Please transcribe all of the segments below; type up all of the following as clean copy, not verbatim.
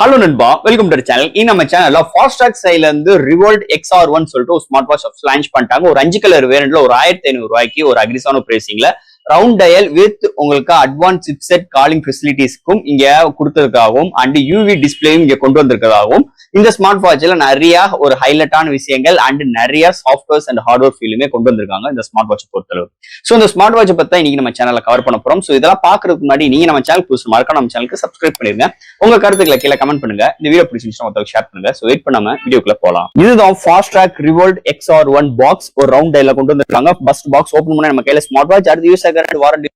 Hello Nanba, welcome to the channel. In our channel, Fastrack Revoltt XR1 சொல்லிட்டு ஒரு smart watch launch பண்ணிட்டாங்க. ஒரு 5 colour வேரியன்ட்ல ஒரு 1500 ரூபாய்க்கு ஒரு அக்ரிசான பிரைசிங்ல ரவுண்ட் டயல் வித் உங்களுக்கு அட்வான்ஸ் சிப்செட் காலிங் ஃபெசிலிட்டிஸ்க்கும் இங்க கொடுத்ததுக்காகவும் அண்ட் யூவி டிஸ்பிளேயும் இங்க கொண்டு வந்திருக்கிறதாகவும் இந்த ஸ்மார்ட் வாட்ச்ல நிறைய ஒரு ஹைலைட்டான விஷயங்கள் அண்ட் நிறைய சாஃப்ட்வேர்ஸ் அண்ட் ஹார்ட்வேர் ஃபீலுமே கொண்டு வந்திருக்காங்க இந்த ஸ்மார்ட் வாட்ச் பொறுத்தளவு. ஸோ இந்த ஸ்மார்ட் வாட்சை பத்தி இன்னைக்கு நம்ம சேனல்ல கவர் பண்ண போறோம். ஸோ இதெல்லாம் பாக்குறதுக்கு முன்னாடி நீங்க நம்ம சேனல் புதுசு மறக்காம நம்ம சேனலுக்கு சப்ஸ்கிரைப் பண்ணிருங்க. உங்க கருத்துக்களை கீழே கமெண்ட் பண்ணுங்க. இந்த வீடியோ பிடிச்சிருந்துச்சுன்னா ஒருத்தருக்கு ஷேர் பண்ணுங்க. ஸோ வெயிட் பண்ணாம வீடியோக்குள்ள போலாம். இதுதான் Fastrack Revoltt XR1 பாக்ஸ் ஒரு ரவுண்ட் டயல்ல கொண்டு வந்திருக்காங்க. ஃபர்ஸ்ட் பாக்ஸ் ஓபன் பண்ணா நம்ம கையில ஸ்மார்ட் வாட்ச், அடுத்து யூஸ் ஆகிற வாரண்டி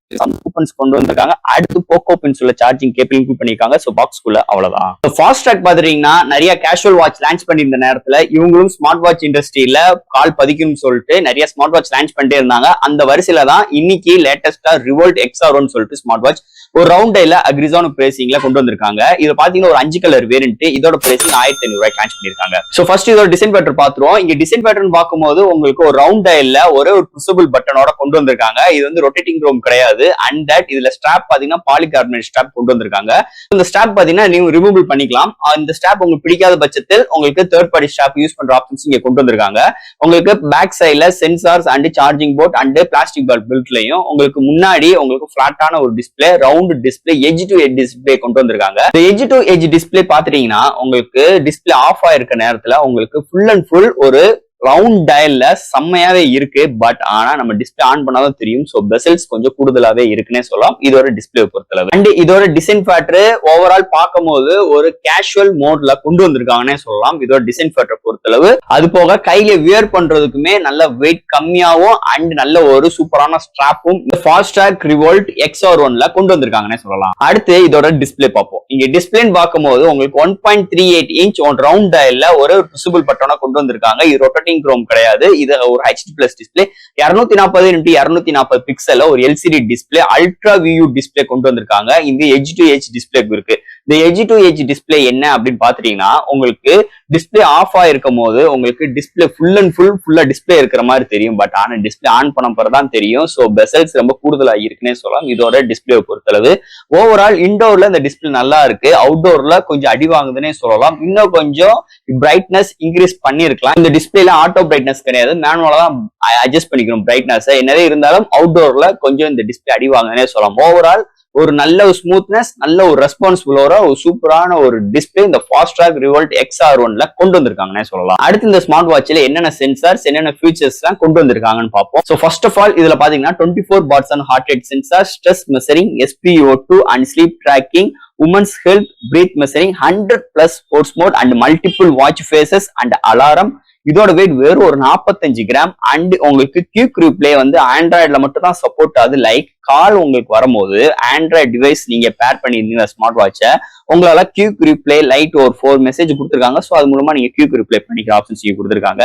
கூப்பன்ஸ் கொண்டு வந்திருக்காங்க. அடுத்து போக்கோ பின்ஸ்ல சார்ஜிங் கேபிள் இன்க்ளூட் பண்ணிருக்காங்க. சோ பாக்ஸ்க்குள்ள அவ்வளவுதான். Fastrack பாத்தீங்கன்னா நிறைய கேஷுவல் வாட்ச் லான்ச் பண்ணிருந்த நேரத்துல இவங்களும் ஸ்மார்ட் வாட்ச் இண்டஸ்ட்ரியில கால் பதிக்கணும்னு சொல்லிட்டு நிறைய ஸ்மார்ட் வாட்ச் லான்ச் பண்ணிட்டே இருந்தாங்க. அந்த வரிசையில தான் இன்னைக்கு லேட்டஸ்டா Revoltt XR1 சொல்லிட்டு ஸ்மார்ட் வாட்ச் ஒரு ரவுண்ட் டயல்ல அக்ரிசான பிரைசிங்ல கொண்டு வந்திருக்காங்க. இது பாத்தீங்கன்னா ஒரு 5 கலர் வேரியன்ட். இதோட பிரைசிங் 1500 ரூபாய்க்கு லான்ச் பண்ணிருக்காங்க. சோ ஃபர்ஸ்ட் இதோட டிசைன் பேட்டர்ன் பாத்துருவோம். இங்க டிசைன் பேட்டர்ன் பார்க்கும்போது உங்களுக்கு ஒரு ரவுண்ட் டயல்ல ஒரே ஒரு புஷபிள் பட்டனோட கொண்டு வந்திருக்காங்க. இது வந்து ரொட்டேட்டிங் ரோம் கிடையாது. அண்ட் தட் இதுல ஸ்ட்ராப் பாத்தீங்கன்னா பாலிகார்பனேட் ஸ்ட்ராப் கொண்டு வந்திருக்காங்க. இந்த ஸ்ட்ராப் பாத்தீங்கன்னா நீங்க ரிமூவல் பண்ணிக்கலாம். இந்த ஸ்ட்ராப் உங்களுக்கு பிடிக்காத பட்சத்தில் உங்களுக்கு தேர்ட் பார்ட்டி ஸ்ட்ராப் யூஸ் பண்ற ஆப்ஷன்ஸ் இங்க கொண்டு வந்திருக்காங்க. உங்களுக்கு பேக் சைட்ல sensors and charging port and plastic பால் பெல்ட்லயும் உங்களுக்கு முன்னாடி உங்களுக்கு பிளாட்டான ஒரு display round display edge to edge display கொண்டு வந்திருக்காங்க. இந்த எட்ஜ் டு எட்ஜ் டிஸ்பிளே பாத்துட்டீங்கன்னா உங்களுக்கு டிஸ்பிளே ஆஃப் ஆயிருக்க நேரத்துல உங்களுக்கு ஃபுல் அண்ட் ஃபுல் ஒரு ரவுண்ட் டயல்ல செம்மையாவே இருக்கு. பட் ஆனா நம்ம டிஸ்பிளே ஆன் பண்ணாதான் தெரியும். சோ பெசல்ஸ் கொஞ்சம் கூடுதலாவே இருக்குன்னே சொல்லலாம் இதோட டிஸ்பிளே பொறுத்தளவு. அண்ட் இதோட டிசைன் ஃபேக்டர் ஓவரால் பார்க்கும்போது ஒரு கேஷுவல் மோட்ல கொண்டு வந்திருக்காங்கன்னே சொல்லலாம் இதோட டிசைன் ஃபேக்டர் பொறுத்தளவு. அது போக கையில வியர் பண்றதுக்குமே நல்ல வெயிட் கம்மியாவும் அண்ட் நல்ல ஒரு சூப்பரான ஸ்ட்ராப்பும் இந்த Fastrack Revoltt XR1ல கொண்டு வந்திருக்காங்கன்னே சொல்லலாம். அடுத்து இதோட டிஸ்பிளே பார்ப்போம். இங்க டிஸ்பிளேன்னு பார்க்கும்போது உங்களுக்கு 1.38 இன்ச் ரவுண்ட் டயல்ல ஒரு விசிபிள் பட்டனை கொண்டு வந்திருக்காங்க. இது ரொட்டேட்டிங் குரோம் கிடையாது. இது ஒரு HD பிளஸ் டிஸ்பிளே 240x240 பிக்சல்ல ஒரு LCD display ultra view display கொண்டு வந்திருக்காங்க. இது எட்ஜ் டு எட்ஜ் டிஸ்பிளே இருக்கு. இந்த எட்ஜ் டு எட்ஜ் டிஸ்பிளே என்ன அப்படின்னு பாத்தீங்கன்னா உங்களுக்கு டிஸ்பிளே ஆஃப் ஆயிருக்கும் போது உங்களுக்கு டிஸ்பிளே ஃபுல் அண்ட் ஃபுல்லா டிஸ்பிளே இருக்கிற மாதிரி தெரியும். பட் ஆனா டிஸ்பிளே ஆன் பண்ண பிறகுதான் தெரியும். சோ பெசல்ஸ் ரொம்ப கூடுதலா இருக்குன்னே சொல்லலாம் இதோட டிஸ்பிளே பொறுத்தளவு. ஓவரால் இன்டோர்ல இந்த டிஸ்பிளே நல்லா இருக்கு. அவுட்டோர்ல கொஞ்சம் அடி வாங்குதுன்னே சொல்லலாம். இன்னும் கொஞ்சம் பிரைட்னஸ் இன்க்ரீஸ் பண்ணிருக்கலாம். இந்த டிஸ்பிளேல ஆட்டோ பிரைட்னஸ் கிடையாது. மேனுவலா தான் அட்ஜஸ்ட் பண்ணிக்கணும் பிரைட்னஸ். என்னவே இருந்தாலும் அவுட்டோர்ல கொஞ்சம் இந்த டிஸ்பிளே அடி வாங்குதுன்னே சொல்லலாம். ஓவரால் ஒரு நல்ல ஒரு ஸ்மூத்னஸ் நல்ல ஒரு ரெஸ்பான்சிபிளோட ஒரு சூப்பரான ஒரு டிஸ்பிளே இந்த Fastrack Revoltt XR1ல கொண்டு வந்திருக்காங்கன்னே சொல்லலாம். அடுத்து இந்த ஸ்மார்ட் வாட்ச்ல என்னென்ன சென்சார்ஸ் என்னென்ன ஃபீச்சர்ஸ் எல்லாம் கொண்டு வந்திருக்காங்கன்னு பார்ப்போம். சோ ஃபர்ஸ்ட் ஆஃப் ஆல் இதுல பாத்தீங்கன்னா 24 parts and heart rate sensor, stress measuring, SpO2 and sleep tracking, women's health, breath measuring, 100+ sports mode and multiple watch faces and alarm. இதோட வெயிட் வெறும் ஒரு 45 கிராம். அண்ட் உங்களுக்கு குயிக் ரீப்ளே வந்து ஆண்ட்ராய்டுல மட்டும் தான் சப்போர்ட் ஆகுது. லைக் கால் உங்களுக்கு வரும்போது ஆண்ட்ராய்டு டிவைஸ் நீங்க பேர் பண்ணிருந்தீங்க ஸ்மார்ட் வாட்சை உங்களால குயிக் ரீப்ளே லைட் ஒரு 4 மெசேஜ் கொடுத்துருக்காங்க. ஸோ அது மூலமா நீங்க குயிக் ரீப்ளே பண்ணிக்கிற ஆப்ஷன்ஸ் கொடுத்துருக்காங்க.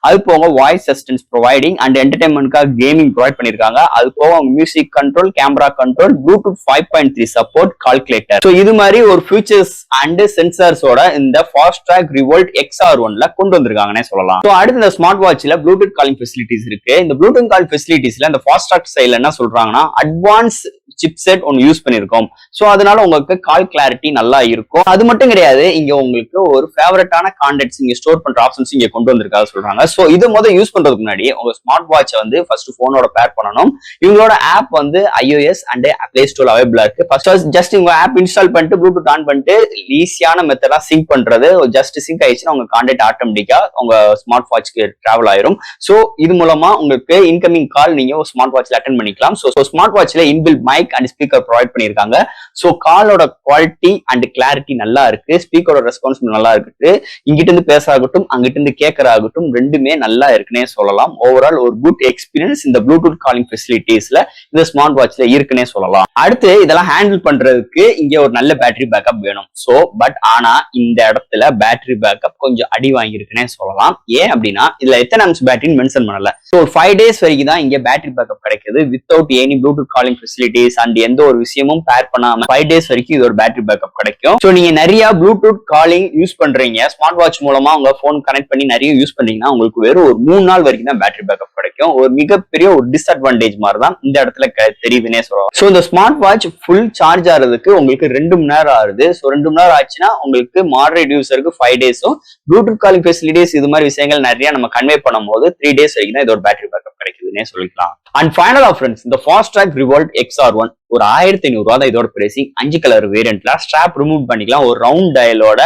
அது போக வாய்ஸ் அசிஸ்டன்ஸ் ப்ரொவைடிங் அண்ட் என்டர்டைன்மெண்ட்காக கேமிங் ப்ரொவைட் பண்ணிருக்காங்க. அது போக music control, camera control, Bluetooth 5.3 support, calculator. So இது மாதிரி ஒரு ஃபியூச்சர்ஸ் அண்ட் சென்சார்ஸோட இந்த Fastrack Revoltt XR1ல கொண்டு வந்திருக்காங்கன்னே சொல்லலாம். ஸோ அடுத்து இந்த ஸ்மார்ட் வாட்ச்ல ப்ளூடூத் காலிங் ஃபெசிலிட்டிஸ் இருக்கு. இந்த ப்ளூடூத் கால் ஃபெசிலிட்டிஸ்ல இந்த Fastrack சைட்ல என்ன சொல்றாங்கன்னா அட்வான்ஸ் சிப்செட் ஒன்னு யூஸ் பண்ணிருக்கோம். சோ அதனால உங்களுக்கு கால் கிளாரிட்டி நல்லா இருக்கும். அது மட்டும் கிடையாது, இங்க உங்களுக்கு ஒரு ஃபேவரட்டான கான்டெக்ட்ஸ் இங்க ஸ்டோர் பண்ற ஆப்ஷன்ஸ் இங்க கொண்டு வந்திருக்காங்க சொல்றாங்க. சோ இது இயூஸ் பண்றதுக்கு முன்னாடி உங்க ஸ்மார்ட் வாட்சை வந்து ஃபர்ஸ்ட் போனோட பேர் பண்ணணும். இவங்களோட ஆப் வந்து iOS அண்ட் Play Store அவைலபிளா இருக்கு. ஃபர்ஸ்ட் ஜஸ்ட் உங்க ஆப் இன்ஸ்டால் பண்ணிட்டு ப்ளூடூத் ஆன் பண்ணிட்டு ஈஸியான மெத்தடா சிங்க் பண்றது. ஜஸ்ட் சிங்க் ஆயிடுச்சுன்னா உங்க கான்டெக்ட் ஆட்டோமேட்டிக்கா உங்க ஸ்மார்ட் வாட்ச்க்கு டிராவல் ஆயிரும். சோ இது மூலமா உங்களுக்கு இன்கமிங் கால் நீங்க ஸ்மார்ட் வாட்ச்ல அட்டெண்ட் பண்ணிக்கலாம். சோ ஸ்மார்ட் வாட்ச்ல inbuilt mic and speaker provide பண்ணிருக்காங்க. சோ காலோட குவாலிட்டி அண்ட் கிளாரிட்டி நல்லா இருக்கு. ஸ்பீக்கரோட ரெஸ்பான்ஸ் நல்லா இருக்கு. இங்கிட்ட இருந்து பேசாகட்டும் அங்கிட்ட இருந்து கேட்கறாகட்டும் ரெண்டுமே நல்லா இருக்குன்னே சொல்லலாம். ஓவரால் ஒரு குட் எக்ஸ்பீரியன்ஸ் இந்த ப்ளூடூத் காலிங் ஃபெசிலிட்டிஸ்ல இந்த ஸ்மார்ட் வாட்ச்ல இருக்குன்னே சொல்லலாம். அடுத்து இதெல்லாம் ஹேண்டில் பண்றதுக்கு இங்க ஒரு நல்ல பேட்டரி பேக்கப் வேணும். சோ பட் ஆனா இந்த இடத்துல பேட்டரி பேக்கப் கொஞ்சம் அடி வாங்கியிருக்குன்னே சொல்லலாம். ஏன் அப்படின்னா இதுல எத்தனை அம்ஸ் பேட்டரின்னு மென்ஷன் பண்ணல. ஸோ 5 days வரைக்கும் தான் இங்க பேட்டரி பேக்கப் கிடைக்குது without any Bluetooth calling facilities device and எந்த ஒரு விஷயமும் பேர் பண்ணாம 5 days வரைக்கும் இதோட பேட்டரி பேக்கப் கிடைக்கும். ஸோ நீங்க நிறைய ப்ளூடூத் காலிங் யூஸ் பண்றீங்க, ஸ்மார்ட் வாட்ச் மூலமா உங்க போன் கனெக்ட் பண்ணி நிறைய யூஸ் பண்ணீங்கன்னா உங்களுக்கு வெறும் ஒரு 3 நாள் வரைக்கும் தான் பேட்டரி பேக்கப் கிடைக்கும். ஒரு மிகப்பெரிய ஒரு டிஸ்அட்வான்டேஜ் மாதிரி தான் இந்த இடத்துல தெரியுதுன்னே சொல்லலாம். ஸோ இந்த ஸ்மார்ட் வாட்ச் ஃபுல் சார்ஜ் ஆகிறதுக்கு உங்களுக்கு 2 மணி நேரம் ஆகுது. ஸோ 2 மணி நேரம் ஆச்சுன்னா உங்களுக்கு மாடரேட் யூசருக்கு 5 days-உம் ப்ளூடூத் காலிங் ஃபெசிலிட்டிஸ் இது மாதிரி விஷயங்கள் நிறைய நம்ம கன்வே பண்ணும் போது 3 days வரைக்கும் தான் இதோட பேட்டரி பேக்கப் கிடைக்குதுன்னே சொல்லிக்கலாம். அண்ட் ஃபைனல் ஆஃப் ஃப்ரெண்ட்ஸ், இந்த Fastrack Revoltt XR1 ஒரு 1500 ரூபா தான் இதோட பிரைசிங். 5 கலர் வேரியன்ட்ல ஸ்ட்ராப் ரிமூவ் பண்ணிக்கலாம், ஒரு ரவுண்ட் டயலோட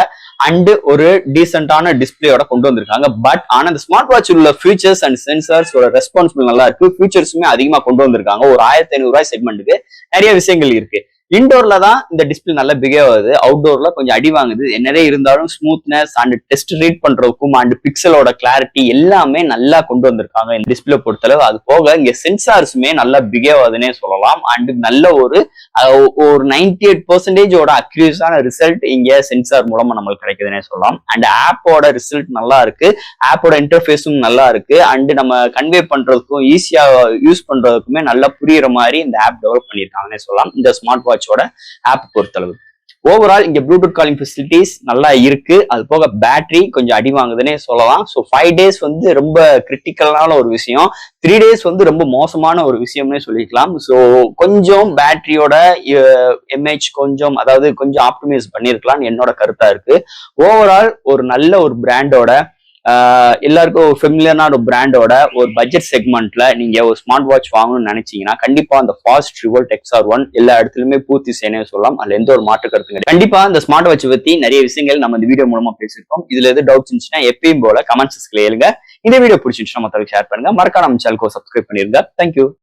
அண்ட் ஒரு டீசென்டான டிஸ்பிளேயோட கொண்டு வந்திருக்காங்க. பட் ஆனா இந்த ஸ்மார்ட் வாட்ச் உள்ள ஃபீச்சர்ஸ் அண்ட் சென்சார்ஸோட ரெஸ்பான்சிபிள் நல்லா இருக்கு. ஃபீச்சர்ஸுமே அதிகமா கொண்டு வந்திருக்காங்க. ஒரு 1500 ரூபாய் செக்மெண்ட்டுக்கு நிறைய விஷயங்கள் இருக்கு. இன்டோர்ல தான் இந்த டிஸ்பிளே நல்லா பிஹேவ் ஆகுது, அவுட்டோர்ல கொஞ்சம் அடி வாங்குது. என்னதே இருந்தாலும் ஸ்மூத்னஸ் அண்ட் டெஸ்ட் ரீட் பண்றதுக்கும் அண்ட் பிக்சலோட கிளாரிட்டி எல்லாமே நல்லா கொண்டு வந்திருக்காங்க இந்த டிஸ்பிளே பொறுத்தளவு. அது போக இங்க சென்சார்ஸுமே நல்லா பிஹேவ் ஆகுதுன்னே சொல்லலாம். அண்ட் நல்ல ஒரு 98% அக்யூரஸான ரிசல்ட் இங்க சென்சார் மூலமா நம்மளுக்கு கிடைக்குதுன்னே சொல்லலாம். அண்ட் ஆப்போட ரிசல்ட் நல்லா இருக்கு, ஆப்போட இன்டர்ஃபேஸும் நல்லா இருக்கு. அண்ட் நம்ம கன்வே பண்றதுக்கும் ஈஸியா யூஸ் பண்றதுக்குமே நல்லா புரியுற மாதிரி இந்த ஆப் டெவலப் பண்ணியிருக்காங்கன்னே சொல்லலாம் இந்த ஸ்மார்ட் வாட்சோட ஆப் பொறுத்தளவு. ஓவரால் இங்க ப்ளூடூத் காலிங் ஃபெசிலிட்டிஸ் நல்லா இருக்கு. அது போக பேட்டரி கொஞ்சம் அடி வாங்குதுன்னே சொல்லலாம். ஸோ 5 days வந்து ரொம்ப கிரிட்டிக்கலான ஒரு விஷயம், 3 days வந்து ரொம்ப மோசமான ஒரு விஷயம்னே சொல்லிக்கலாம். ஸோ கொஞ்சம் பேட்டரியோட எம்ஏஹெச் கொஞ்சம் அதாவது கொஞ்சம் ஆப்டிமைஸ் பண்ணியிருக்கலாம் என்னோட கருத்தா இருக்கு. ஓவரால் ஒரு நல்ல ஒரு பிராண்டோட எல்லாருக்கும் ஒரு ஃபெமிலியரான ஒரு பிராண்டோட ஒரு பட்ஜெட் செக்மெண்ட்ல நீங்க ஒரு ஸ்மார்ட் வாட்ச் வாங்கணும்னு நினைச்சீங்கன்னா கண்டிப்பா அந்த Fastrack Revoltt XR1 எல்லா இடத்துலயுமே பூர்த்தி செய்யணும் சொல்லலாம். அதுல எந்த ஒரு மாற்று கருத்து. கண்டிப்பா இந்த ஸ்மார்ட் வாட்ச் பத்தி நிறைய விஷயங்கள் நம்ம இந்த வீடியோ மூலமா பேசியிருக்கோம். இதுல எது டவுட்ஸ் இருந்துச்சுன்னா எப்பயும் போல கமெண்ட்ஸ்ல எழுங்க. இந்த வீடியோ பிடிச்சிருந்துச்சுன்னா மத்தவங்களுக்கு ஷேர் பண்ணுங்க. மறக்காம நம்ம சேனலுக்கு சப்ஸ்கிரைப் பண்ணிருங்க. தேங்க்யூ.